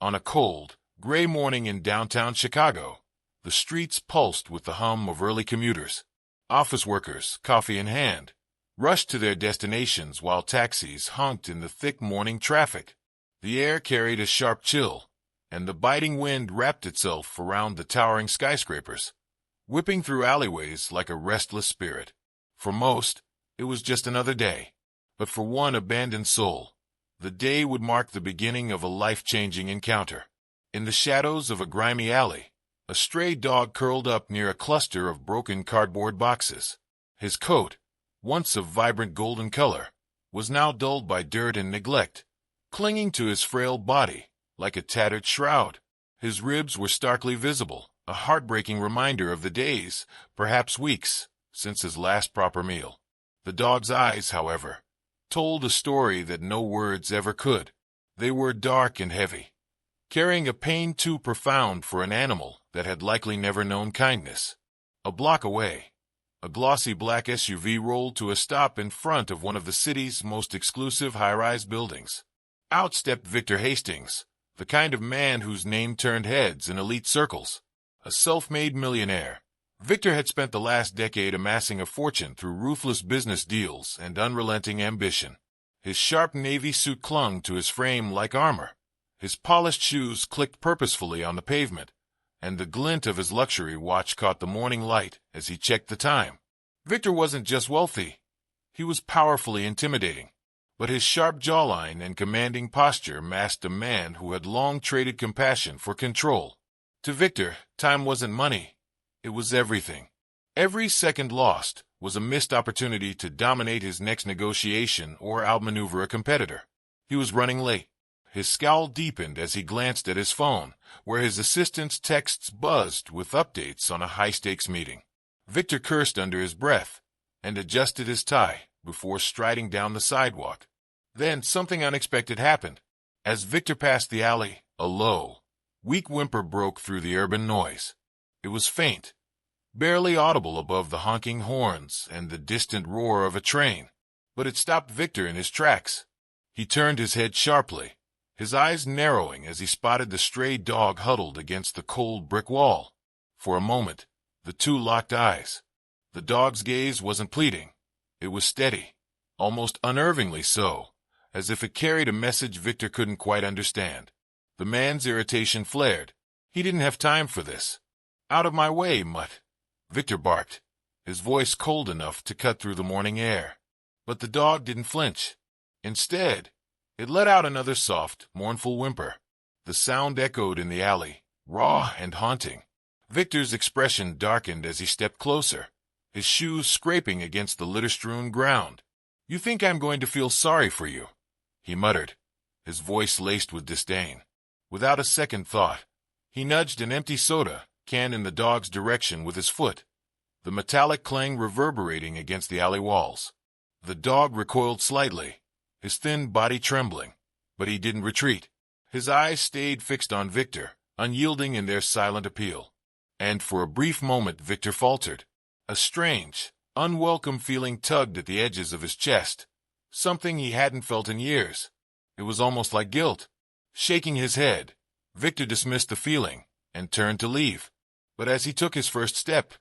On a cold, gray morning in downtown Chicago, the streets pulsed with the hum of early commuters. Office workers, coffee in hand, rushed to their destinations while taxis honked in the thick morning traffic. The air carried a sharp chill, and the biting wind wrapped itself around the towering skyscrapers, whipping through alleyways like a restless spirit. For most, it was just another day. But for one abandoned soul, the day would mark the beginning of a life-changing encounter. In the shadows of a grimy alley, a stray dog curled up near a cluster of broken cardboard boxes. His coat, once of vibrant golden color, was now dulled by dirt and neglect, clinging to his frail body like a tattered shroud. His ribs were starkly visible, a heartbreaking reminder of the days, perhaps weeks, since his last proper meal. The dog's eyes, however, told a story that no words ever could. They were dark and heavy, carrying a pain too profound for an animal that had likely never known kindness. A block away, a glossy black SUV rolled to a stop in front of one of the city's most exclusive high-rise buildings. Out stepped Victor Hastings, the kind of man whose name turned heads in elite circles. A self-made millionaire, Victor had spent the last decade amassing a fortune through ruthless business deals and unrelenting ambition. His sharp navy suit clung to his frame like armor. His polished shoes clicked purposefully on the pavement, and the glint of his luxury watch caught the morning light as he checked the time. Victor wasn't just wealthy. He was powerfully intimidating. But his sharp jawline and commanding posture masked a man who had long traded compassion for control. To Victor, time wasn't money. It was everything. Every second lost was a missed opportunity to dominate his next negotiation or outmaneuver a competitor. He was running late. His scowl deepened as he glanced at his phone, where his assistant's texts buzzed with updates on a high-stakes meeting. Victor cursed under his breath and adjusted his tie before striding down the sidewalk. Then something unexpected happened. As Victor passed the alley, a low, weak whimper broke through the urban noise. It was faint, barely audible above the honking horns and the distant roar of a train, but it stopped Victor in his tracks. He turned his head sharply, his eyes narrowing as he spotted the stray dog huddled against the cold brick wall. For a moment, the two locked eyes. The dog's gaze wasn't pleading. It was steady, almost unnervingly so, as if it carried a message Victor couldn't quite understand. The man's irritation flared. He didn't have time for this. "Out of my way, mutt," Victor barked, his voice cold enough to cut through the morning air. But the dog didn't flinch. Instead, it let out another soft, mournful whimper. The sound echoed in the alley, raw and haunting. Victor's expression darkened as he stepped closer, his shoes scraping against the litter-strewn ground. "You think I'm going to feel sorry for you?" he muttered, his voice laced with disdain. Without a second thought, he nudged an empty soda can in the dog's direction with his foot, the metallic clang reverberating against the alley walls. The dog recoiled slightly, his thin body trembling, but he didn't retreat. His eyes stayed fixed on Victor, unyielding in their silent appeal. And for a brief moment Victor faltered. A strange, unwelcome feeling tugged at the edges of his chest, something he hadn't felt in years. It was almost like guilt. Shaking his head, Victor dismissed the feeling and turned to leave. But as he took his first step,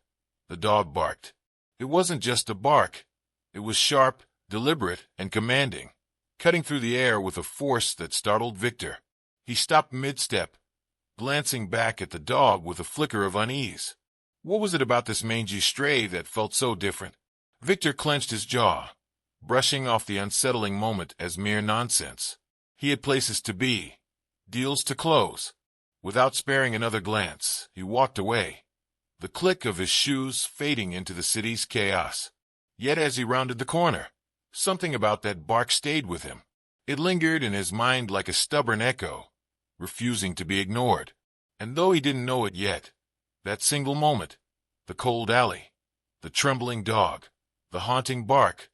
the dog barked. It wasn't just a bark. It was sharp, deliberate, and commanding, cutting through the air with a force that startled Victor. He stopped mid-step, glancing back at the dog with a flicker of unease. What was it about this mangy stray that felt so different? Victor clenched his jaw, brushing off the unsettling moment as mere nonsense. He had places to be, deals to close. Without sparing another glance, he walked away, the click of his shoes fading into the city's chaos. Yet as he rounded the corner, something about that bark stayed with him. It lingered in his mind like a stubborn echo, refusing to be ignored. And though he didn't know it yet, that single moment, the cold alley, the trembling dog, the haunting bark,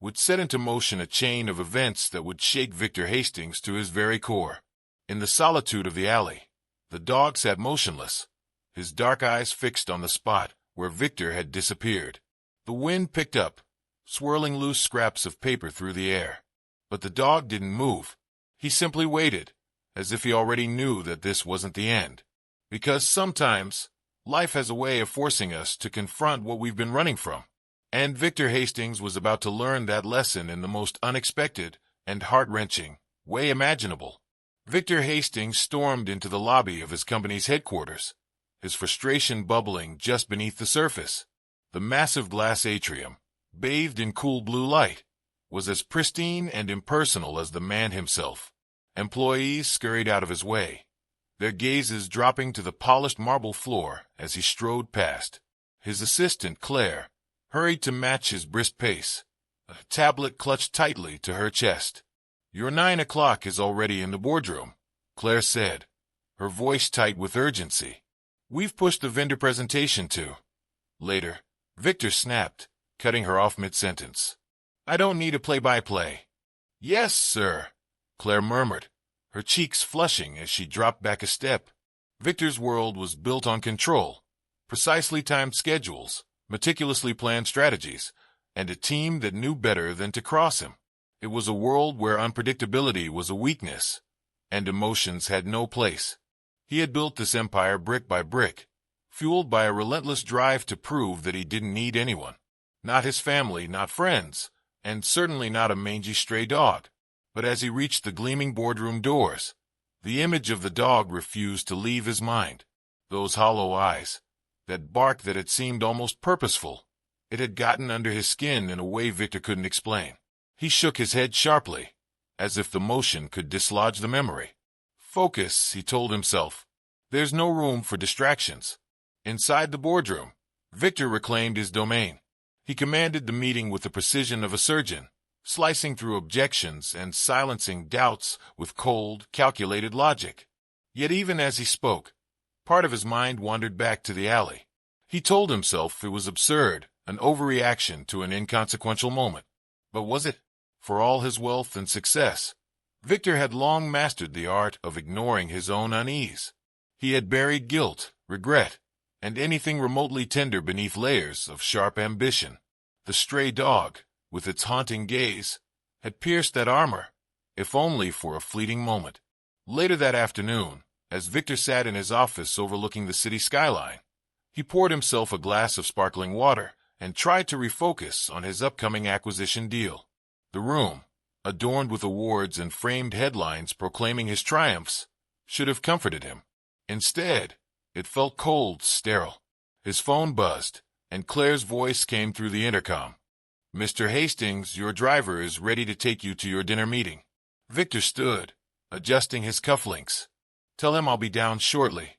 would set into motion a chain of events that would shake Victor Hastings to his very core. In the solitude of the alley, the dog sat motionless, his dark eyes fixed on the spot where Victor had disappeared. The wind picked up, swirling loose scraps of paper through the air. But the dog didn't move. He simply waited, as if he already knew that this wasn't the end. Because sometimes, life has a way of forcing us to confront what we've been running from. And Victor Hastings was about to learn that lesson in the most unexpected and heart-wrenching way imaginable. Victor Hastings stormed into the lobby of his company's headquarters, his frustration bubbling just beneath the surface. The massive glass atrium, bathed in cool blue light, was as pristine and impersonal as the man himself. Employees scurried out of his way, their gazes dropping to the polished marble floor as he strode past. His assistant, Claire, hurried to match his brisk pace, a tablet clutched tightly to her chest. "Your 9 o'clock is already in the boardroom," Claire said, her voice tight with urgency. "We've pushed the vendor presentation to later," Victor snapped, cutting her off mid-sentence. "I don't need a play-by-play." "Yes, sir," Claire murmured, her cheeks flushing as she dropped back a step. Victor's world was built on control, precisely timed schedules, meticulously planned strategies, and a team that knew better than to cross him. It was a world where unpredictability was a weakness, and emotions had no place. He had built this empire brick by brick, fueled by a relentless drive to prove that he didn't need anyone. Not his family, not friends, and certainly not a mangy stray dog. But as he reached the gleaming boardroom doors, the image of the dog refused to leave his mind. Those hollow eyes, that bark that had seemed almost purposeful, it had gotten under his skin in a way Victor couldn't explain. He shook his head sharply, as if the motion could dislodge the memory. "Focus," he told himself. "There's no room for distractions." Inside the boardroom, Victor reclaimed his domain. He commanded the meeting with the precision of a surgeon, slicing through objections and silencing doubts with cold, calculated logic. Yet even as he spoke, part of his mind wandered back to the alley. He told himself it was absurd, an overreaction to an inconsequential moment. But was it? For all his wealth and success, Victor had long mastered the art of ignoring his own unease. He had buried guilt, regret, and anything remotely tender beneath layers of sharp ambition. The stray dog, with its haunting gaze, had pierced that armor, if only for a fleeting moment. Later that afternoon, as Victor sat in his office overlooking the city skyline, he poured himself a glass of sparkling water and tried to refocus on his upcoming acquisition deal. The room, adorned with awards and framed headlines proclaiming his triumphs, should have comforted him. Instead, it felt cold, sterile. His phone buzzed, and Claire's voice came through the intercom. "Mr. Hastings, your driver is ready to take you to your dinner meeting." Victor stood, adjusting his cufflinks. "Tell him I'll be down shortly."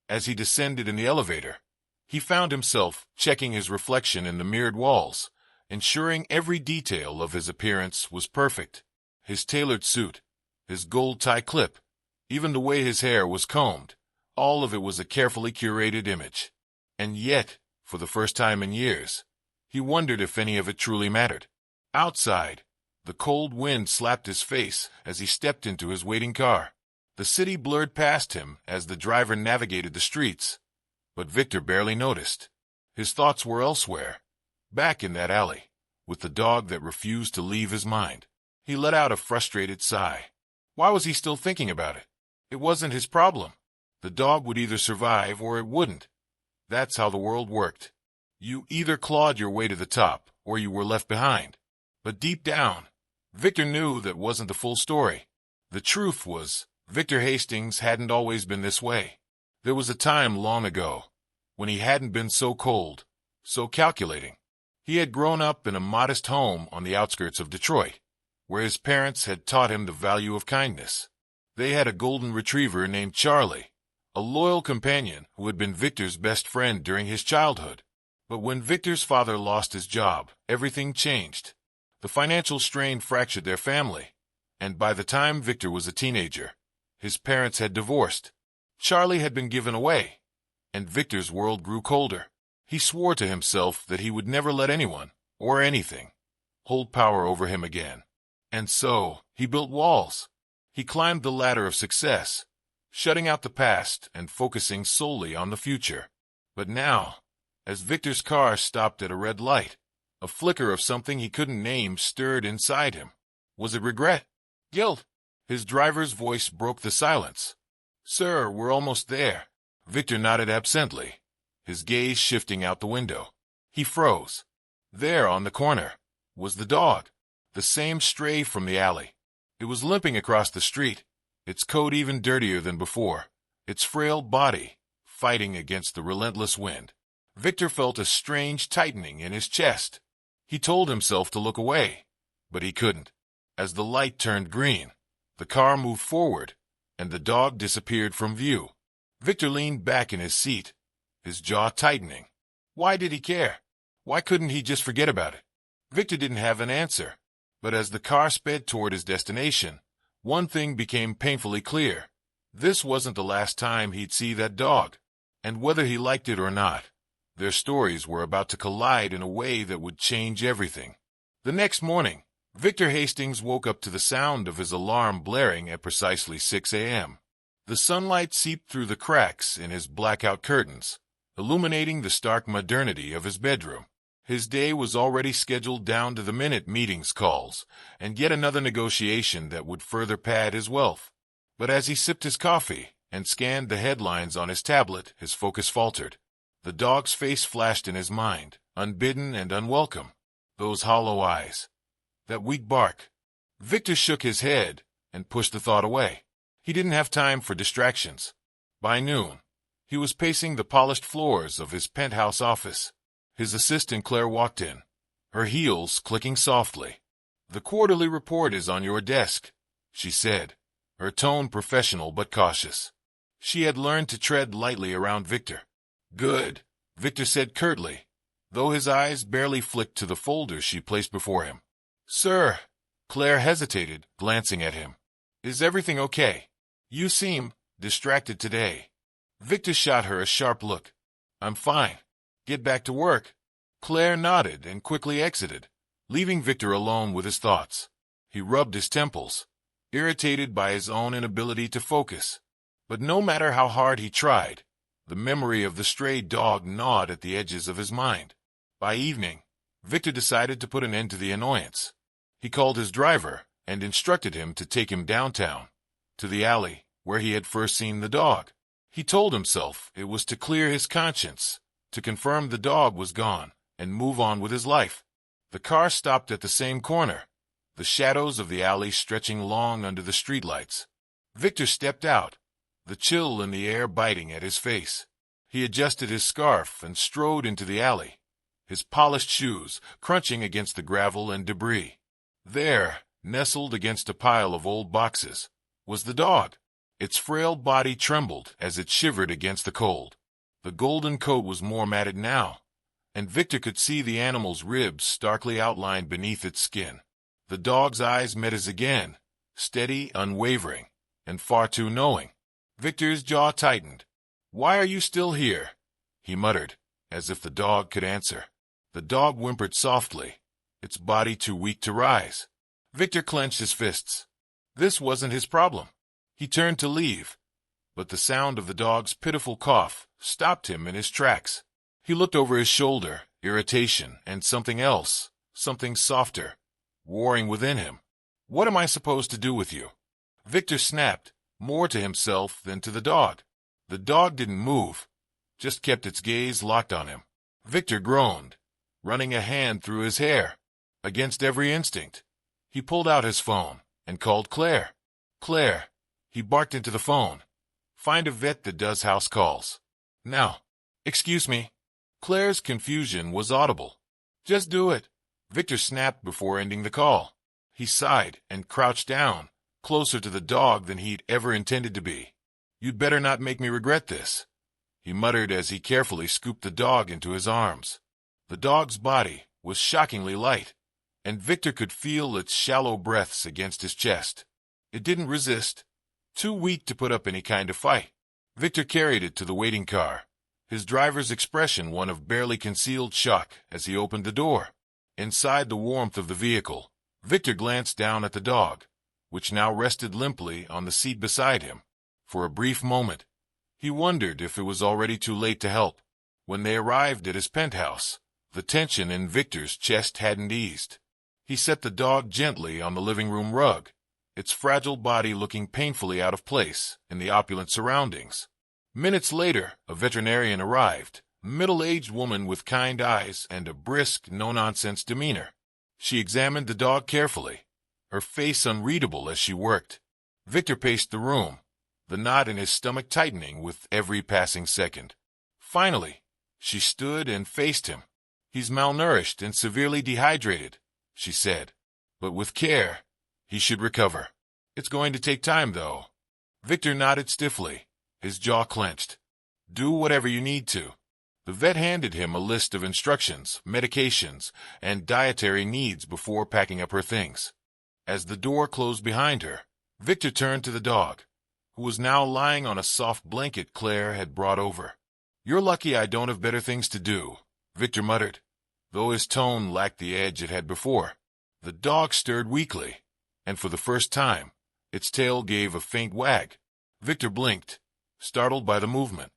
As he descended in the elevator, he found himself checking his reflection in the mirrored walls, ensuring every detail of his appearance was perfect. His tailored suit, his gold tie clip, even the way his hair was combed, all of it was a carefully curated image. And yet, for the first time in years, he wondered if any of it truly mattered. Outside, the cold wind slapped his face as he stepped into his waiting car. The city blurred past him as the driver navigated the streets, but Victor barely noticed. His thoughts were elsewhere, back in that alley, with the dog that refused to leave his mind. He let out a frustrated sigh. Why was he still thinking about it? It wasn't his problem. The dog would either survive or it wouldn't. That's how the world worked. You either clawed your way to the top, or you were left behind. But deep down, Victor knew that wasn't the full story. The truth was, Victor Hastings hadn't always been this way. There was a time long ago when he hadn't been so cold, so calculating. He had grown up in a modest home on the outskirts of Detroit, where his parents had taught him the value of kindness. They had a golden retriever named Charlie, a loyal companion who had been Victor's best friend during his childhood. But when Victor's father lost his job, everything changed. The financial strain fractured their family, and by the time Victor was a teenager, his parents had divorced. Charlie had been given away, and Victor's world grew colder. He swore to himself that he would never let anyone, or anything, hold power over him again. And so, he built walls. He climbed the ladder of success, shutting out the past and focusing solely on the future. But now, as Victor's car stopped at a red light, a flicker of something he couldn't name stirred inside him. Was it regret? Guilt? His driver's voice broke the silence. "Sir, we're almost there." Victor nodded absently, his gaze shifting out the window. He froze. There, on the corner, was the dog, the same stray from the alley. It was limping across the street, its coat even dirtier than before, its frail body fighting against the relentless wind. Victor felt a strange tightening in his chest. He told himself to look away, but he couldn't. As the light turned green, the car moved forward, and the dog disappeared from view. Victor leaned back in his seat, his jaw tightening. Why did he care? Why couldn't he just forget about it? Victor didn't have an answer, but as the car sped toward his destination, one thing became painfully clear. This wasn't the last time he'd see that dog, and whether he liked it or not, their stories were about to collide in a way that would change everything. The next morning, Victor Hastings woke up to the sound of his alarm blaring at precisely 6 a.m. The sunlight seeped through the cracks in his blackout curtains, illuminating the stark modernity of his bedroom. His day was already scheduled down to the minute: meetings, calls, and yet another negotiation that would further pad his wealth. But as he sipped his coffee and scanned the headlines on his tablet, his focus faltered. The dog's face flashed in his mind, unbidden and unwelcome. Those hollow eyes, that weak bark. Victor shook his head and pushed the thought away. He didn't have time for distractions. By noon, he was pacing the polished floors of his penthouse office. His assistant Claire walked in, her heels clicking softly. "The quarterly report is on your desk," she said, her tone professional but cautious. She had learned to tread lightly around Victor. "Good," Victor said curtly, though his eyes barely flicked to the folder she placed before him. "Sir," Claire hesitated, glancing at him. "Is everything okay? You seem distracted today." Victor shot her a sharp look. "I'm fine. Get back to work." Claire nodded and quickly exited, leaving Victor alone with his thoughts. He rubbed his temples, irritated by his own inability to focus. But no matter how hard he tried, the memory of the stray dog gnawed at the edges of his mind. By evening, Victor decided to put an end to the annoyance. He called his driver and instructed him to take him downtown, to the alley where he had first seen the dog. He told himself it was to clear his conscience, to confirm the dog was gone, and move on with his life. The car stopped at the same corner, the shadows of the alley stretching long under the streetlights. Victor stepped out, the chill in the air biting at his face. He adjusted his scarf and strode into the alley, his polished shoes crunching against the gravel and debris. There, nestled against a pile of old boxes, was the dog. Its frail body trembled as it shivered against the cold. The golden coat was more matted now, and Victor could see the animal's ribs starkly outlined beneath its skin. The dog's eyes met his again, steady, unwavering, and far too knowing. Victor's jaw tightened. "Why are you still here?" he muttered, as if the dog could answer. The dog whimpered softly, its body too weak to rise. Victor clenched his fists. This wasn't his problem. He turned to leave, but the sound of the dog's pitiful cough stopped him in his tracks. He looked over his shoulder, irritation and something else, something softer, warring within him. "What am I supposed to do with you?" Victor snapped, more to himself than to the dog. The dog didn't move, just kept its gaze locked on him. Victor groaned, running a hand through his hair. Against every instinct, he pulled out his phone and called Claire. "Claire," he barked into the phone, "find a vet that does house calls. Now." "Excuse me." Claire's confusion was audible. "Just do it," Victor snapped before ending the call. He sighed and crouched down, closer to the dog than he'd ever intended to be. "You'd better not make me regret this," he muttered as he carefully scooped the dog into his arms. The dog's body was shockingly light, and Victor could feel its shallow breaths against his chest. It didn't resist, too weak to put up any kind of fight. Victor carried it to the waiting car, his driver's expression one of barely concealed shock as he opened the door. Inside the warmth of the vehicle, Victor glanced down at the dog, which now rested limply on the seat beside him. For a brief moment, he wondered if it was already too late to help. When they arrived at his penthouse, the tension in Victor's chest hadn't eased. He set the dog gently on the living room rug, its fragile body looking painfully out of place in the opulent surroundings. Minutes later, a veterinarian arrived, a middle-aged woman with kind eyes and a brisk, no-nonsense demeanor. She examined the dog carefully, her face unreadable as she worked. Victor paced the room, the knot in his stomach tightening with every passing second. Finally, she stood and faced him. "He's malnourished and severely dehydrated," she said. "But with care, he should recover. It's going to take time, though." Victor nodded stiffly, his jaw clenched. "Do whatever you need to." The vet handed him a list of instructions, medications, and dietary needs before packing up her things. As the door closed behind her, Victor turned to the dog, who was now lying on a soft blanket Claire had brought over. "You're lucky I don't have better things to do," Victor muttered, though his tone lacked the edge it had before. The dog stirred weakly, and for the first time, its tail gave a faint wag. Victor blinked, startled by the movement.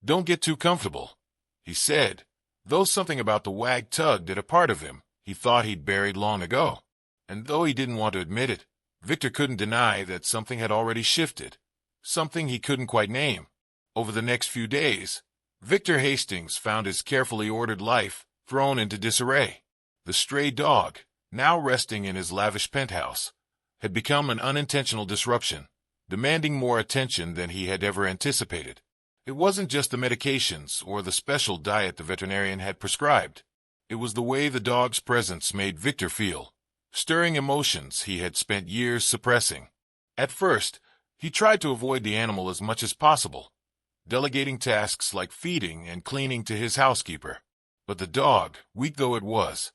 "Don't get too comfortable," he said, though something about the wag tugged at a part of him he thought he'd buried long ago. And though he didn't want to admit it, Victor couldn't deny that something had already shifted, something he couldn't quite name. Over the next few days, Victor Hastings found his carefully ordered life thrown into disarray. The stray dog, now resting in his lavish penthouse, had become an unintentional disruption, demanding more attention than he had ever anticipated. It wasn't just the medications or the special diet the veterinarian had prescribed. It was the way the dog's presence made Victor feel, stirring emotions he had spent years suppressing. At first, he tried to avoid the animal as much as possible, delegating tasks like feeding and cleaning to his housekeeper. But the dog, weak though it was,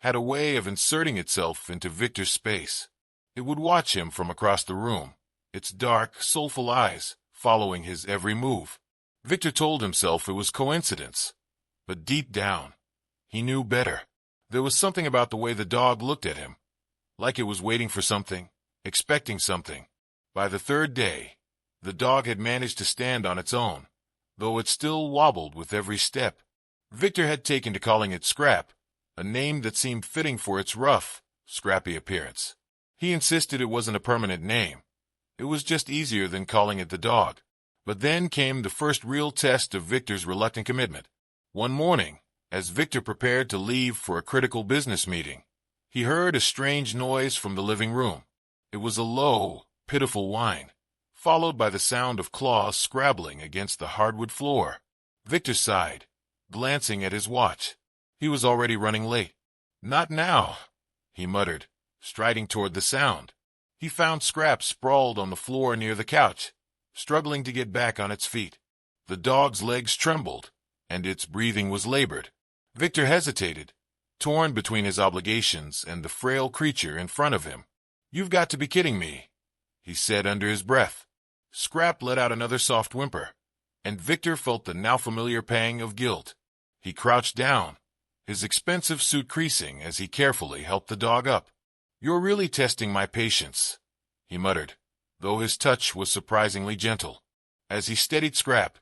had a way of inserting itself into Victor's space. It would watch him from across the room, its dark, soulful eyes following his every move. Victor told himself it was coincidence, but deep down, he knew better. There was something about the way the dog looked at him, like it was waiting for something, expecting something. By the third day, the dog had managed to stand on its own, though it still wobbled with every step. Victor had taken to calling it Scrap, a name that seemed fitting for its rough, scrappy appearance. He insisted it wasn't a permanent name. It was just easier than calling it the dog. But then came the first real test of Victor's reluctant commitment. One morning, as Victor prepared to leave for a critical business meeting, he heard a strange noise from the living room. It was a low, pitiful whine, followed by the sound of claws scrabbling against the hardwood floor. Victor sighed, glancing at his watch. He was already running late. "Not now," he muttered, striding toward the sound. He found Scrap sprawled on the floor near the couch, struggling to get back on its feet. The dog's legs trembled, and its breathing was labored. Victor hesitated, torn between his obligations and the frail creature in front of him. "You've got to be kidding me," he said under his breath. Scrap let out another soft whimper, and Victor felt the now familiar pang of guilt. He crouched down, his expensive suit creasing as he carefully helped the dog up. "You're really testing my patience," he muttered, though his touch was surprisingly gentle. As he steadied Scrap,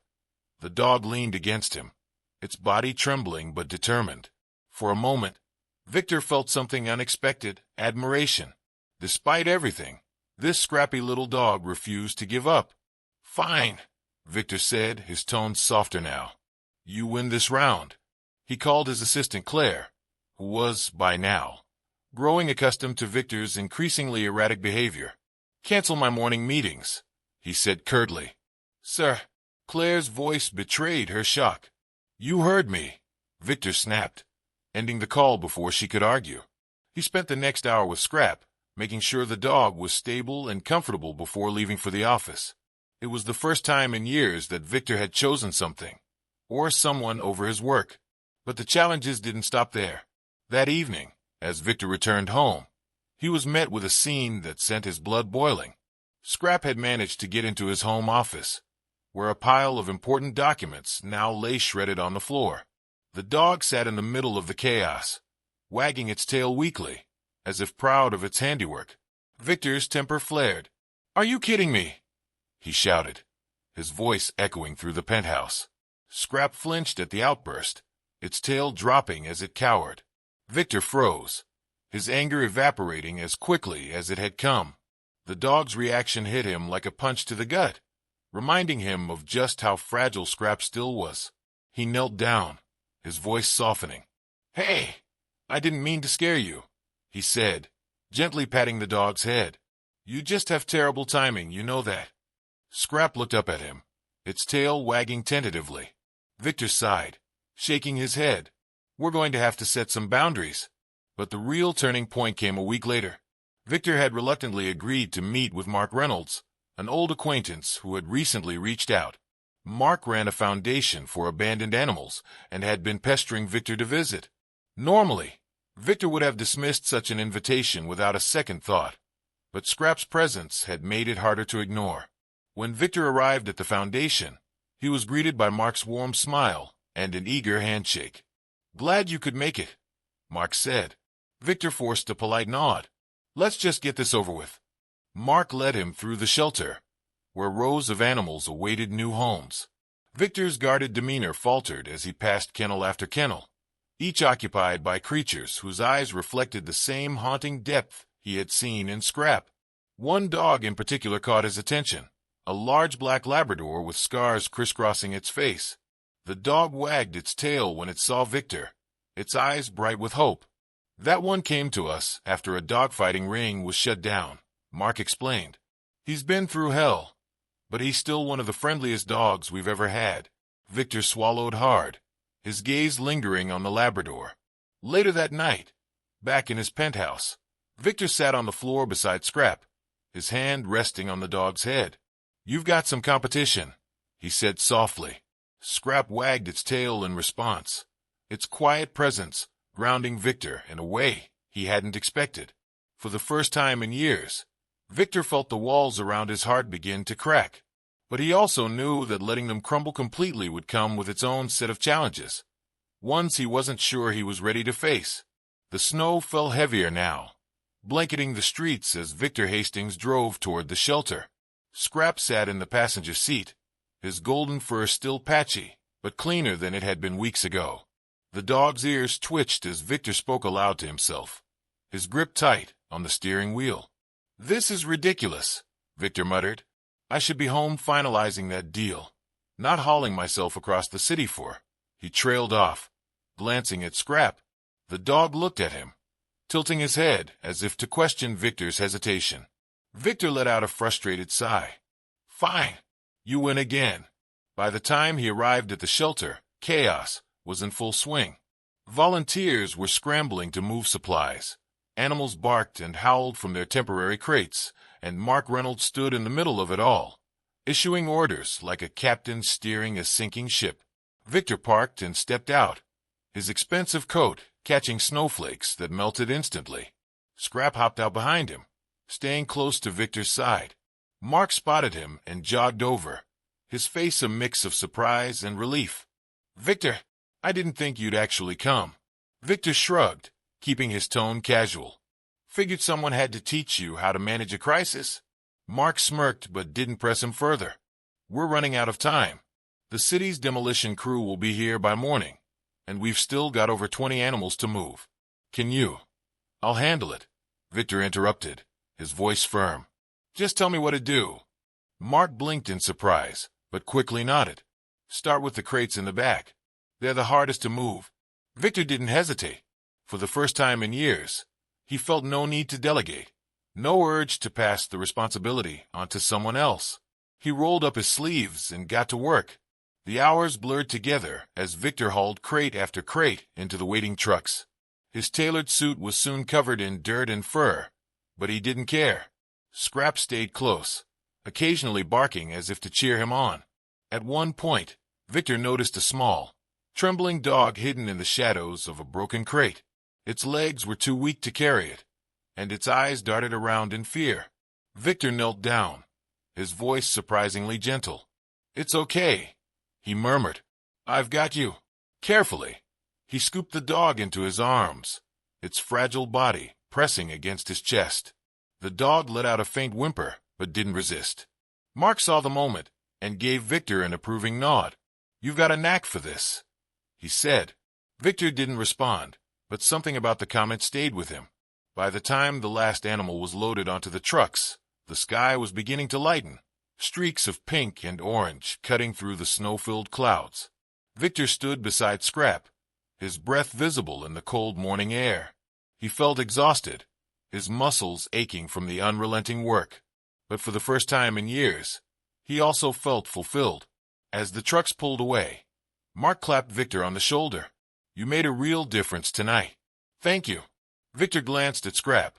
the dog leaned against him, its body trembling but determined. For a moment, Victor felt something unexpected, admiration. Despite everything, this scrappy little dog refused to give up. "Fine," Victor said, his tone softer now. "You win this round." He called his assistant Claire, who was, by now, growing accustomed to Victor's increasingly erratic behavior. "Cancel my morning meetings," he said curtly. "Sir." Claire's voice betrayed her shock. "You heard me," Victor snapped, ending the call before she could argue. He spent the next hour with Scrap, making sure the dog was stable and comfortable before leaving for the office. It was the first time in years that Victor had chosen something, or someone, over his work. But the challenges didn't stop there. That evening, as Victor returned home, he was met with a scene that sent his blood boiling. Scrap had managed to get into his home office, where a pile of important documents now lay shredded on the floor. The dog sat in the middle of the chaos, wagging its tail weakly, as if proud of its handiwork. Victor's temper flared. "Are you kidding me?" he shouted, his voice echoing through the penthouse. Scrap flinched at the outburst, its tail dropping as it cowered. Victor froze, his anger evaporating as quickly as it had come. The dog's reaction hit him like a punch to the gut, reminding him of just how fragile Scrap still was. He knelt down, his voice softening. "Hey, I didn't mean to scare you," he said, gently patting the dog's head. "You just have terrible timing, you know that." Scrap looked up at him, its tail wagging tentatively. Victor sighed, shaking his head. "We're going to have to set some boundaries." But the real turning point came a week later. Victor had reluctantly agreed to meet with Mark Reynolds, an old acquaintance who had recently reached out. Mark ran a foundation for abandoned animals and had been pestering Victor to visit. Normally, Victor would have dismissed such an invitation without a second thought, but Scrap's presence had made it harder to ignore. When Victor arrived at the foundation, he was greeted by Mark's warm smile and an eager handshake. "Glad you could make it," Mark said. Victor forced a polite nod. "Let's just get this over with." Mark led him through the shelter, where rows of animals awaited new homes. Victor's guarded demeanor faltered as he passed kennel after kennel, each occupied by creatures whose eyes reflected the same haunting depth he had seen in Scrap. One dog in particular caught his attention, a large black Labrador with scars crisscrossing its face. The dog wagged its tail when it saw Victor, its eyes bright with hope. "That one came to us after a dogfighting ring was shut down," Mark explained. "He's been through hell, but he's still one of the friendliest dogs we've ever had." Victor swallowed hard, his gaze lingering on the Labrador. Later that night, back in his penthouse, Victor sat on the floor beside Scrap, his hand resting on the dog's head. "You've got some competition," he said softly. Scrap wagged its tail in response, its quiet presence grounding Victor in a way he hadn't expected. For the first time in years, Victor felt the walls around his heart begin to crack. But he also knew that letting them crumble completely would come with its own set of challenges, ones he wasn't sure he was ready to face. The snow fell heavier now, blanketing the streets as Victor Hastings drove toward the shelter. Scrap sat in the passenger seat, his golden fur still patchy, but cleaner than it had been weeks ago. The dog's ears twitched as Victor spoke aloud to himself, his grip tight on the steering wheel. "This is ridiculous," Victor muttered. "I should be home finalizing that deal, not hauling myself across the city for." He trailed off, glancing at Scrap. The dog looked at him, tilting his head as if to question Victor's hesitation. Victor let out a frustrated sigh. "Fine, you win again." By the time he arrived at the shelter, chaos was in full swing. Volunteers were scrambling to move supplies. Animals barked and howled from their temporary crates, and Mark Reynolds stood in the middle of it all, issuing orders like a captain steering a sinking ship. Victor parked and stepped out, his expensive coat catching snowflakes that melted instantly. Scrap hopped out behind him, staying close to Victor's side. Mark spotted him and jogged over, his face a mix of surprise and relief. "Victor, I didn't think you'd actually come." Victor shrugged, keeping his tone casual. "Figured someone had to teach you how to manage a crisis." Mark smirked but didn't press him further. "We're running out of time. The city's demolition crew will be here by morning, and we've still got over 20 animals to move. Can you?" "I'll handle it," Victor interrupted, his voice firm. "Just tell me what to do." Mark blinked in surprise, but quickly nodded. "Start with the crates in the back. They're the hardest to move." Victor didn't hesitate. For the first time in years, he felt no need to delegate, no urge to pass the responsibility onto someone else. He rolled up his sleeves and got to work. The hours blurred together as Victor hauled crate after crate into the waiting trucks. His tailored suit was soon covered in dirt and fur, but he didn't care. Scrap stayed close, occasionally barking as if to cheer him on. At one point, Victor noticed a small, trembling dog hidden in the shadows of a broken crate. Its legs were too weak to carry it, and its eyes darted around in fear. Victor knelt down, his voice surprisingly gentle. "It's okay," he murmured. "I've got you." Carefully, he scooped the dog into his arms, its fragile body pressing against his chest. The dog let out a faint whimper, but didn't resist. Mark saw the moment and gave Victor an approving nod. "You've got a knack for this," he said. Victor didn't respond, but something about the comment stayed with him. By the time the last animal was loaded onto the trucks, The sky was beginning to lighten, streaks of pink and orange cutting through the snow-filled clouds. Victor stood beside Scrap, his breath visible in the cold morning air. He felt exhausted, his muscles aching from the unrelenting work. But for the first time in years, he also felt fulfilled. As the trucks pulled away, Mark clapped Victor on the shoulder. "You made a real difference tonight." "Thank you." Victor glanced at Scrap,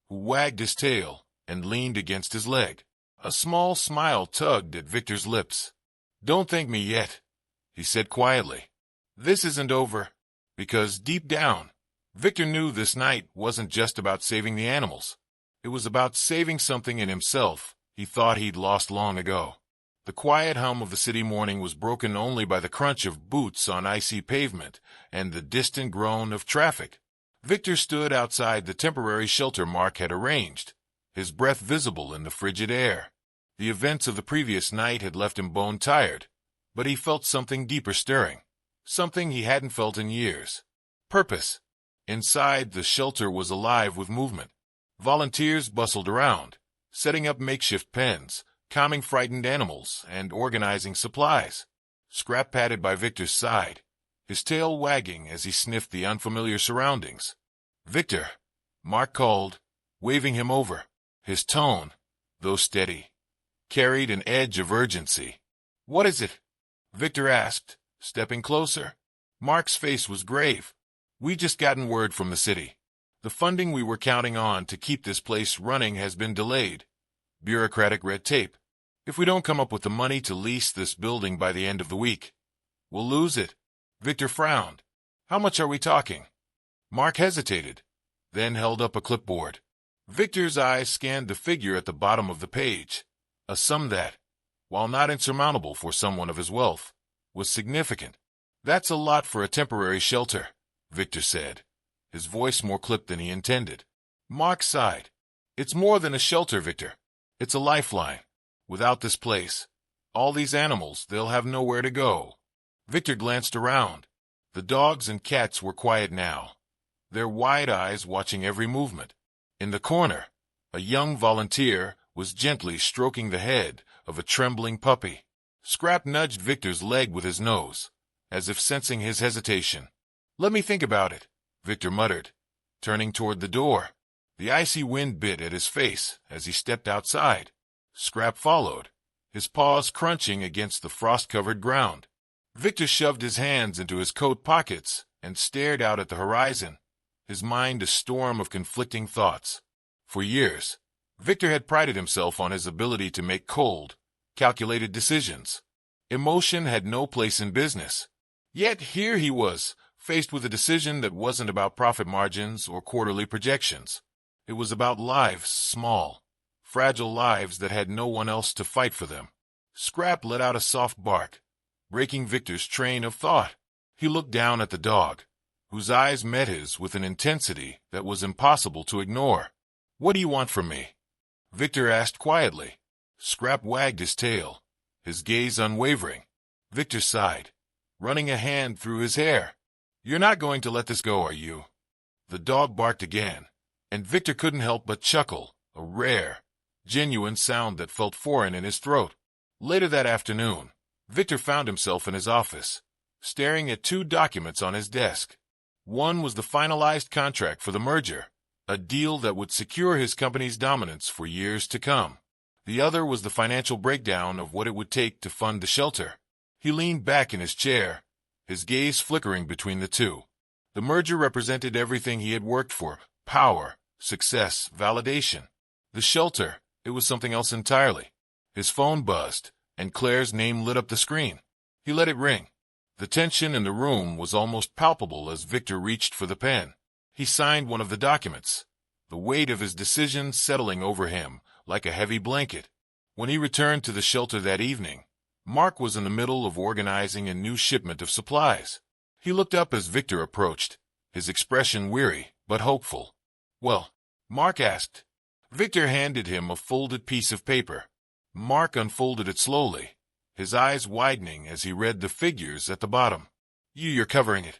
who wagged his tail and leaned against his leg. A small smile tugged at Victor's lips. "Don't thank me yet," he said quietly. "This isn't over." Because deep down, Victor knew this night wasn't just about saving the animals. It was about saving something in himself he thought he'd lost long ago. The quiet hum of the city morning was broken only by the crunch of boots on icy pavement and the distant groan of traffic. Victor stood outside the temporary shelter Mark had arranged, his breath visible in the frigid air. The events of the previous night had left him bone-tired, but he felt something deeper stirring, something he hadn't felt in years. Purpose. Inside, the shelter was alive with movement. Volunteers bustled around, setting up makeshift pens, calming frightened animals, and organizing supplies. Scrap padded by Victor's side, his tail wagging as he sniffed the unfamiliar surroundings. "Victor," Mark called, waving him over. His tone, though steady, carried an edge of urgency. "What is it?" Victor asked, stepping closer. Mark's face was grave. "We just gotten word from the city. The funding we were counting on to keep this place running has been delayed. Bureaucratic red tape. If we don't come up with the money to lease this building by the end of the week, we'll lose it." Victor frowned. "How much are we talking?" Mark hesitated, then held up a clipboard. Victor's eyes scanned the figure at the bottom of the page, a sum that, while not insurmountable for someone of his wealth, was significant. "That's a lot for a temporary shelter," Victor said, his voice more clipped than he intended. Mark sighed. "It's more than a shelter, Victor. It's a lifeline. Without this place, all these animals, they'll have nowhere to go." Victor glanced around. The dogs and cats were quiet now, their wide eyes watching every movement. In the corner, a young volunteer was gently stroking the head of a trembling puppy. Scrap nudged Victor's leg with his nose, as if sensing his hesitation. "Let me think about it," Victor muttered, turning toward the door. The icy wind bit at his face as he stepped outside. Scrap followed, his paws crunching against the frost-covered ground. Victor shoved his hands into his coat pockets and stared out at the horizon, his mind a storm of conflicting thoughts. For years, Victor had prided himself on his ability to make cold, calculated decisions. Emotion had no place in business. Yet here he was, faced with a decision that wasn't about profit margins or quarterly projections. It was about lives, small, fragile lives that had no one else to fight for them. Scrap let out a soft bark, breaking Victor's train of thought. He looked down at the dog, whose eyes met his with an intensity that was impossible to ignore. "What do you want from me?" Victor asked quietly. Scrap wagged his tail, his gaze unwavering. Victor sighed, running a hand through his hair. "You're not going to let this go, are you?" The dog barked again, and Victor couldn't help but chuckle, a rare, genuine sound that felt foreign in his throat. Later that afternoon, Victor found himself in his office, staring at two documents on his desk. One was the finalized contract for the merger, a deal that would secure his company's dominance for years to come. The other was the financial breakdown of what it would take to fund the shelter. He leaned back in his chair, his gaze flickering between the two. The merger represented everything he had worked for: power, success, validation. The shelter, it was something else entirely. His phone buzzed, and Claire's name lit up the screen. He let it ring. The tension in the room was almost palpable as Victor reached for the pen. He signed one of the documents, the weight of his decision settling over him like a heavy blanket. When he returned to the shelter that evening, Mark was in the middle of organizing a new shipment of supplies. He looked up as Victor approached, his expression weary but hopeful. "Well?" Mark asked. Victor handed him a folded piece of paper. Mark unfolded it slowly, his eyes widening as he read the figures at the bottom. You're covering it."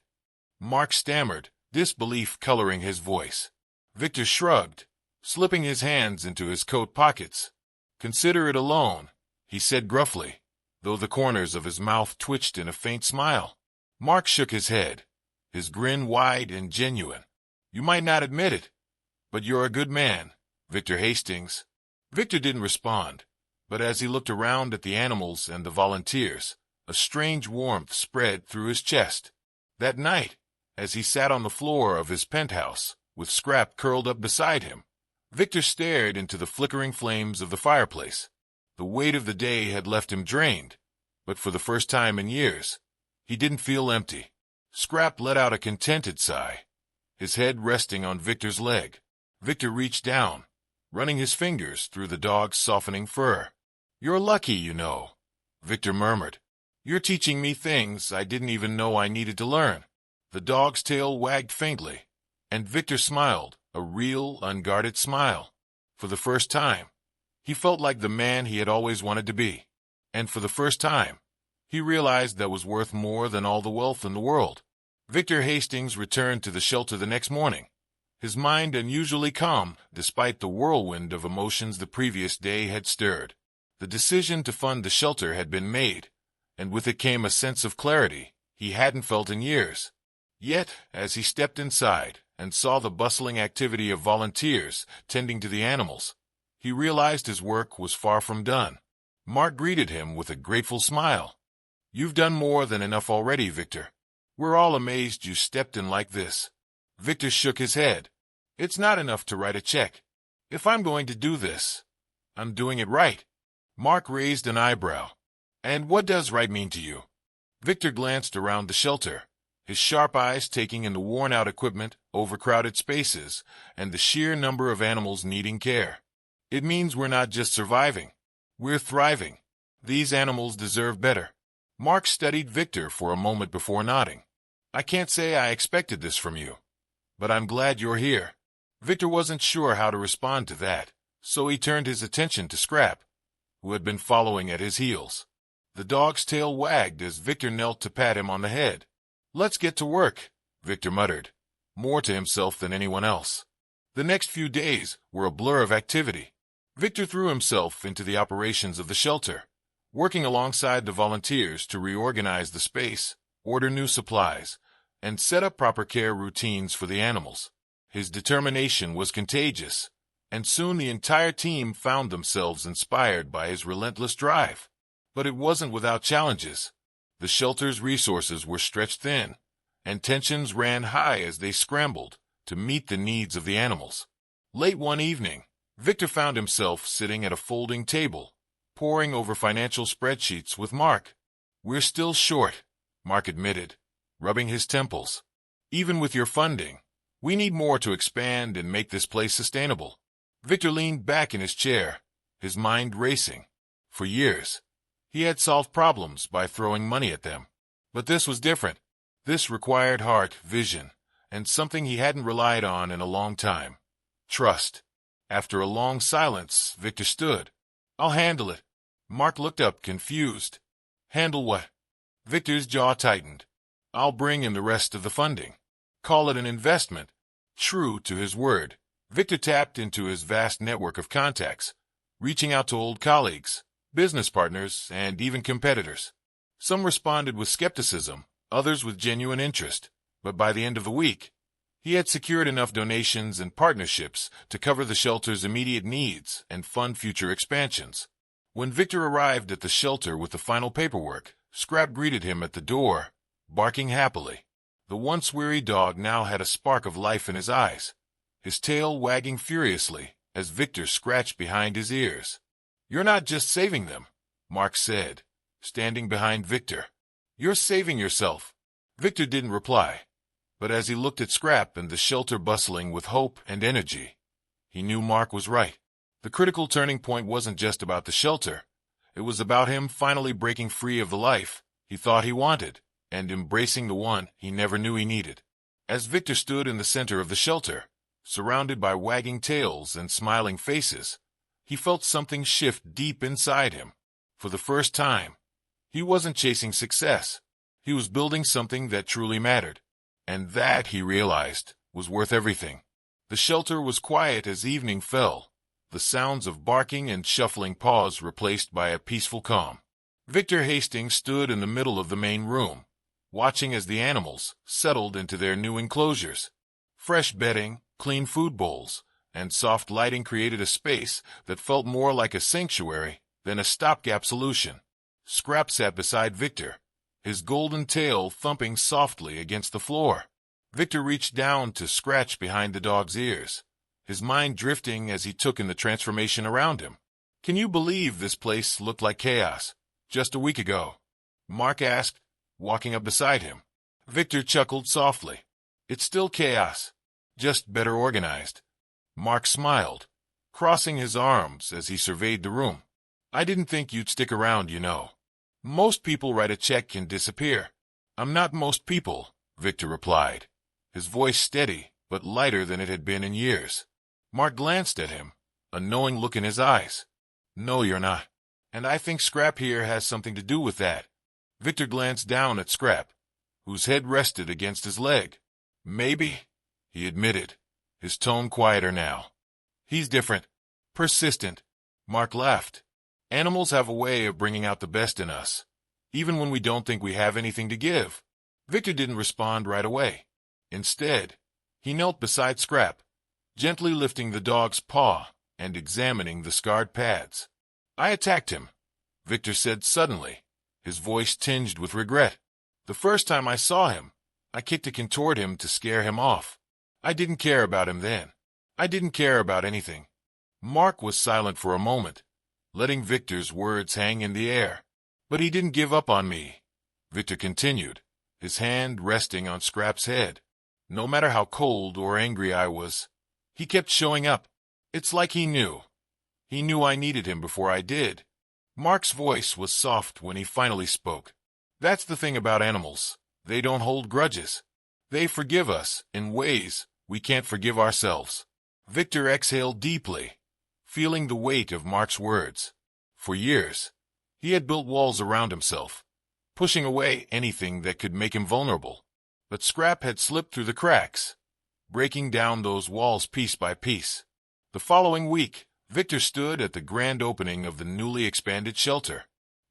Mark stammered, disbelief coloring his voice. Victor shrugged, slipping his hands into his coat pockets. "Consider it a loan," he said gruffly, though the corners of his mouth twitched in a faint smile. Mark shook his head, his grin wide and genuine. "You might not admit it, but you're a good man, Victor Hastings." Victor didn't respond, but as he looked around at the animals and the volunteers, a strange warmth spread through his chest. That night, as he sat on the floor of his penthouse, with Scrap curled up beside him, Victor stared into the flickering flames of the fireplace. The weight of the day had left him drained, but for the first time in years, he didn't feel empty. Scrap let out a contented sigh, his head resting on Victor's leg. Victor reached down, running his fingers through the dog's softening fur. "You're lucky, you know," Victor murmured. "You're teaching me things I didn't even know I needed to learn." The dog's tail wagged faintly, and Victor smiled, a real, unguarded smile. For the first time, he felt like the man he had always wanted to be. And for the first time, he realized that was worth more than all the wealth in the world. Victor Hastings returned to the shelter the next morning, his mind unusually calm despite the whirlwind of emotions the previous day had stirred. The decision to fund the shelter had been made, and with it came a sense of clarity he hadn't felt in years. Yet, as he stepped inside and saw the bustling activity of volunteers tending to the animals, he realized his work was far from done. Mark greeted him with a grateful smile. "You've done more than enough already, Victor. We're all amazed you stepped in like this." Victor shook his head. "It's not enough to write a check. If I'm going to do this, I'm doing it right." Mark raised an eyebrow. "And what does right mean to you?" Victor glanced around the shelter, his sharp eyes taking in the worn-out equipment, overcrowded spaces, and the sheer number of animals needing care. "It means we're not just surviving. We're thriving. These animals deserve better." Mark studied Victor for a moment before nodding. "I can't say I expected this from you, but I'm glad you're here." Victor wasn't sure how to respond to that, so he turned his attention to Scrap, who had been following at his heels. The dog's tail wagged as Victor knelt to pat him on the head. "Let's get to work," Victor muttered, more to himself than anyone else. The next few days were a blur of activity. Victor threw himself into the operations of the shelter, working alongside the volunteers to reorganize the space, order new supplies, and set up proper care routines for the animals. His determination was contagious, and soon the entire team found themselves inspired by his relentless drive. But it wasn't without challenges. The shelter's resources were stretched thin, and tensions ran high as they scrambled to meet the needs of the animals. Late one evening, Victor found himself sitting at a folding table, poring over financial spreadsheets with Mark. "We're still short," Mark admitted, rubbing his temples. "Even with your funding, we need more to expand and make this place sustainable." Victor leaned back in his chair, his mind racing. For years, he had solved problems by throwing money at them. But this was different. This required heart, vision, and something he hadn't relied on in a long time: trust. After a long silence, Victor stood. "I'll handle it." Mark looked up, confused. "Handle what?" Victor's jaw tightened. "I'll bring in the rest of the funding. Call it an investment." True to his word, Victor tapped into his vast network of contacts, reaching out to old colleagues, business partners, and even competitors. Some responded with skepticism, others with genuine interest, but by the end of the week, he had secured enough donations and partnerships to cover the shelter's immediate needs and fund future expansions. When Victor arrived at the shelter with the final paperwork, Scrap greeted him at the door, barking happily. The once weary dog now had a spark of life in his eyes, his tail wagging furiously as Victor scratched behind his ears. "You're not just saving them," Mark said, standing behind Victor. "You're saving yourself." Victor didn't reply, but as he looked at Scrap and the shelter bustling with hope and energy, he knew Mark was right. The critical turning point wasn't just about the shelter. It was about him finally breaking free of the life he thought he wanted and embracing the one he never knew he needed. As Victor stood in the center of the shelter, surrounded by wagging tails and smiling faces, he felt something shift deep inside him. For the first time, he wasn't chasing success. He was building something that truly mattered, and that, he realized, was worth everything. The shelter was quiet as evening fell, the sounds of barking and shuffling paws replaced by a peaceful calm. Victor Hastings stood in the middle of the main room, watching as the animals settled into their new enclosures. Fresh bedding, clean food bowls, and soft lighting created a space that felt more like a sanctuary than a stopgap solution. Scrap sat beside Victor, his golden tail thumping softly against the floor. Victor reached down to scratch behind the dog's ears, his mind drifting as he took in the transformation around him. "Can you believe this place looked like chaos just a week ago?" Mark asked, walking up beside him. Victor chuckled softly. "It's still chaos, just better organized." Mark smiled, crossing his arms as he surveyed the room. "I didn't think you'd stick around, you know. Most people write a check and disappear." "I'm not most people," Victor replied, his voice steady but lighter than it had been in years. Mark glanced at him, a knowing look in his eyes. "No, you're not. And I think Scrap here has something to do with that." Victor glanced down at Scrap, whose head rested against his leg. "Maybe," he admitted, his tone quieter now. "He's different. Persistent." Mark laughed. "Animals have a way of bringing out the best in us, even when we don't think we have anything to give." Victor didn't respond right away. Instead, he knelt beside Scrap, gently lifting the dog's paw and examining the scarred pads. "I attacked him," Victor said suddenly, his voice tinged with regret. "The first time I saw him, I kicked a can toward him to scare him off. I didn't care about him then. I didn't care about anything." Mark was silent for a moment, letting Victor's words hang in the air. "But he didn't give up on me," Victor continued, his hand resting on Scrap's head. "No matter how cold or angry I was, he kept showing up. It's like he knew. He knew I needed him before I did." Mark's voice was soft when he finally spoke. "That's the thing about animals. They don't hold grudges. They forgive us in ways we can't forgive ourselves." Victor exhaled deeply, feeling the weight of Mark's words. For years, he had built walls around himself, pushing away anything that could make him vulnerable. But Scrap had slipped through the cracks, breaking down those walls piece by piece. The following week, Victor stood at the grand opening of the newly expanded shelter.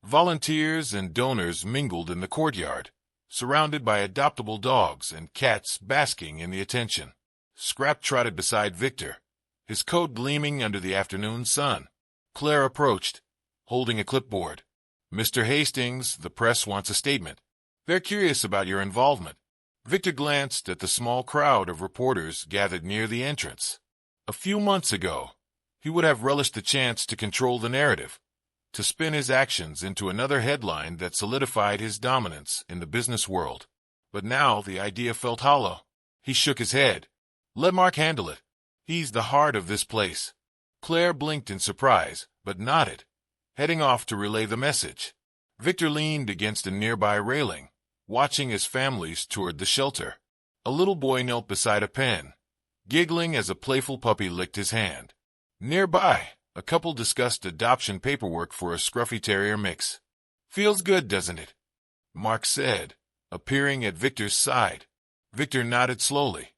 Volunteers and donors mingled in the courtyard, surrounded by adoptable dogs and cats basking in the attention. Scrap trotted beside Victor, his coat gleaming under the afternoon sun. Claire approached, holding a clipboard. "Mr. Hastings, the press wants a statement. They're curious about your involvement." Victor glanced at the small crowd of reporters gathered near the entrance. A few months ago, he would have relished the chance to control the narrative, to spin his actions into another headline that solidified his dominance in the business world. But now the idea felt hollow. He shook his head. "Let Mark handle it. He's the heart of this place." Claire blinked in surprise, but nodded, heading off to relay the message. Victor leaned against a nearby railing, watching as families toured the shelter. A little boy knelt beside a pen, giggling as a playful puppy licked his hand. Nearby, a couple discussed adoption paperwork for a scruffy terrier mix. "Feels good, doesn't it?" Mark said, appearing at Victor's side. Victor nodded slowly.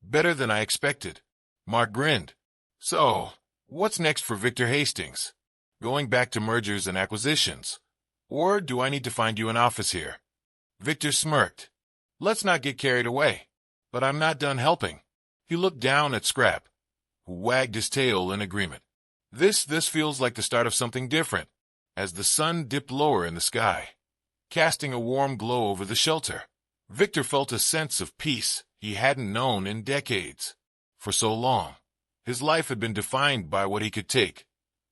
"Better than I expected." Mark grinned. "So, what's next for Victor Hastings? Going back to mergers and acquisitions? Or do I need to find you an office here?" Victor smirked. "Let's not get carried away. But I'm not done helping." He looked down at Scrap, who wagged his tail in agreement. This feels like the start of something different." As the sun dipped lower in the sky, casting a warm glow over the shelter, Victor felt a sense of peace he hadn't known in decades. For so long, his life had been defined by what he could take,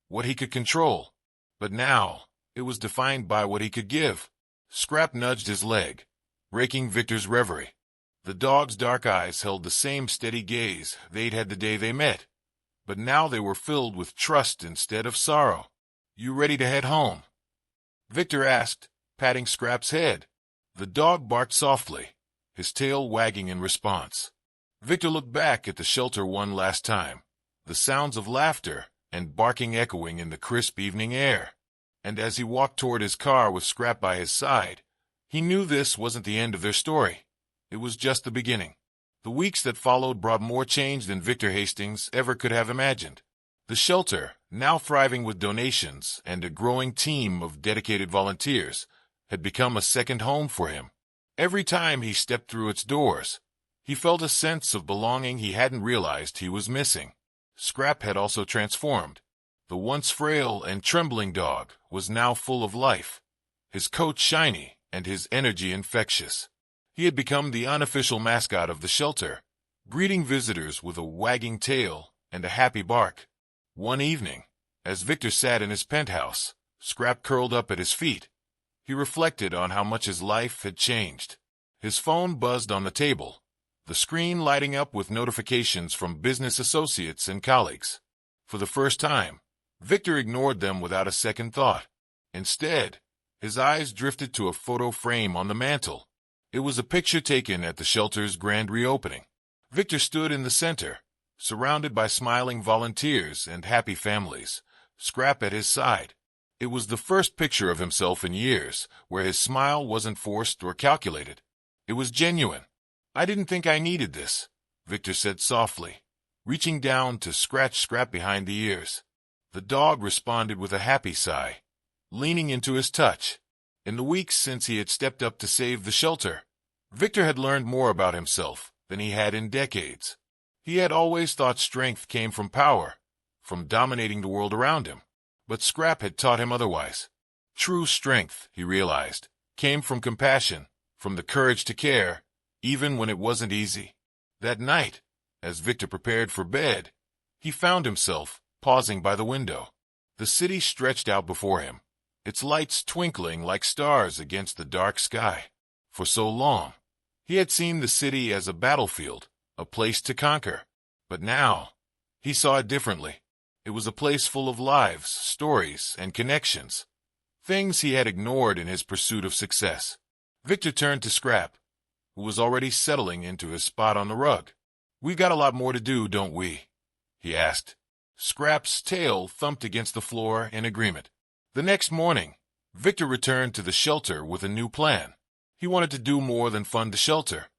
what he could control. But now, it was defined by what he could give. Scrap nudged his leg, breaking Victor's reverie. The dog's dark eyes held the same steady gaze they'd had the day they met, but now they were filled with trust instead of sorrow. "You ready to head home?" Victor asked, patting Scrap's head. The dog barked softly, his tail wagging in response. Victor looked back at the shelter one last time, the sounds of laughter and barking echoing in the crisp evening air. And as he walked toward his car with Scrap by his side, he knew this wasn't the end of their story. It was just the beginning. The weeks that followed brought more change than Victor Hastings ever could have imagined. The shelter, now thriving with donations and a growing team of dedicated volunteers, had become a second home for him. Every time he stepped through its doors, he felt a sense of belonging he hadn't realized he was missing. Scrap had also transformed. The once frail and trembling dog was now full of life, his coat shiny and his energy infectious. He had become the unofficial mascot of the shelter, greeting visitors with a wagging tail and a happy bark. One evening, as Victor sat in his penthouse, Scrap curled up at his feet. He reflected on how much his life had changed. His phone buzzed on the table, the screen lighting up with notifications from business associates and colleagues. For the first time, Victor ignored them without a second thought. Instead, his eyes drifted to a photo frame on the mantel. It was a picture taken at the shelter's grand reopening. Victor stood in the center, surrounded by smiling volunteers and happy families, Scrap at his side. It was the first picture of himself in years where his smile wasn't forced or calculated. It was genuine. "I didn't think I needed this," Victor said softly, reaching down to scratch Scrap behind the ears. The dog responded with a happy sigh, leaning into his touch. In the weeks since he had stepped up to save the shelter, Victor had learned more about himself than he had in decades. He had always thought strength came from power, from dominating the world around him. But Scrap had taught him otherwise. True strength, he realized, came from compassion, from the courage to care, even when it wasn't easy. That night, as Victor prepared for bed, he found himself pausing by the window. The city stretched out before him, its lights twinkling like stars against the dark sky. For so long, he had seen the city as a battlefield, a place to conquer. But now, he saw it differently. It was a place full of lives, stories, and connections, things he had ignored in his pursuit of success. Victor turned to Scrap, who was already settling into his spot on the rug. "We've got a lot more to do, don't we?" he asked. Scrap's tail thumped against the floor in agreement. The next morning, Victor returned to the shelter with a new plan. He wanted to do more than fund the shelter.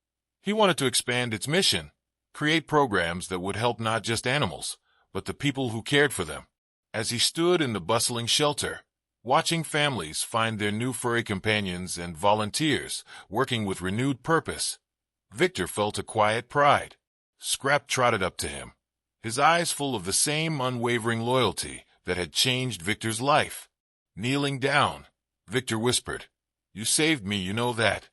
He wanted to expand its mission, create programs that would help not just animals, but the people who cared for them. As he stood in the bustling shelter, watching families find their new furry companions and volunteers working with renewed purpose, Victor felt a quiet pride. Scrap trotted up to him, his eyes full of the same unwavering loyalty that had changed Victor's life. Kneeling down, Victor whispered, "You saved me, you know that."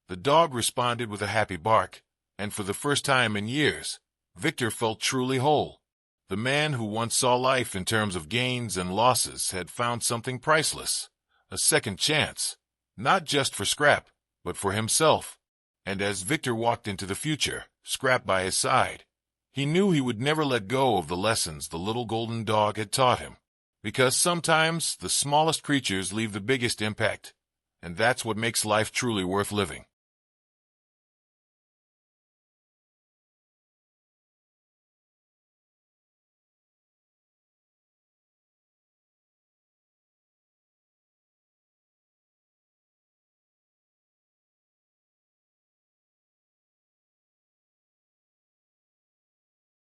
The dog responded with a happy bark, and for the first time in years, Victor felt truly whole. The man who once saw life in terms of gains and losses had found something priceless, a second chance, not just for Scrap, but for himself. And as Victor walked into the future, Scrap by his side, he knew he would never let go of the lessons the little golden dog had taught him. Because sometimes the smallest creatures leave the biggest impact, and that's what makes life truly worth living.